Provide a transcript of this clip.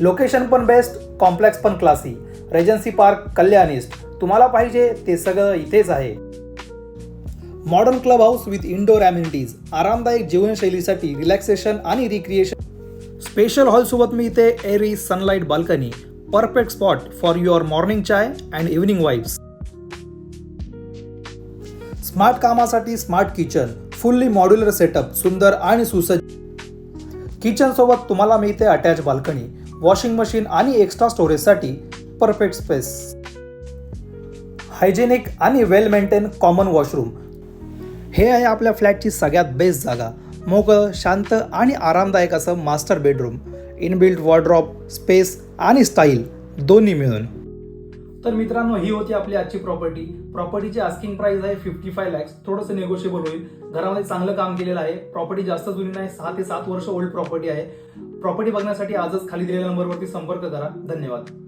Location पण best, complex पण classy. Regency park कल्याणिस्ट. तुम्हाला पाहिजे ते सगळं इथेच आहे. Modern club house with indoor amenities. आरामदायक जीवनशैलीसाठी रिलॅक्सेशन आणि रिक्रिएशन. स्पेशल हॉलसोबत मिळते airy sunlight balcony. Perfect spot for your morning chai and evening vibes. Smart कामासाठी smart kitchen. Fully modular setup. सुंदर आणि सुसज्ज. किचन सोबत तुम्हाला मिळते अटॅच बाल्कनी, वॉशिंग मशीन आणि एक्स्ट्रा स्टोरेजसाठी परफेक्ट स्पेस. हायजेनिक आणि वेल मेंटेन कॉमन वॉशरूम. हे आहे आपल्या फ्लॅटची सगळ्यात बेस्ट जागा. मोकळं, शांत आणि आरामदायक असं master bedroom. Inbuilt wardrobe, space आणि स्टाईल दोन्ही मिळून. तर मित्रांनो, ही होती आपली आजची प्रॉपर्टी. प्रॉपर्टीची आस्किंग प्राइस आहे 55 lakhs. थोडंसं नेगोशिएबल होईल. घरामध्ये चांगलं काम केलेलं आहे. प्रॉपर्टी जास्त जुनी नाही, 6 ते 7 वर्ष ओल्ड प्रॉपर्टी आहे. प्रॉपर्टी बघण्यासाठी आजच खाली दिलेल्या नंबरवरती संपर्क करा. धन्यवाद.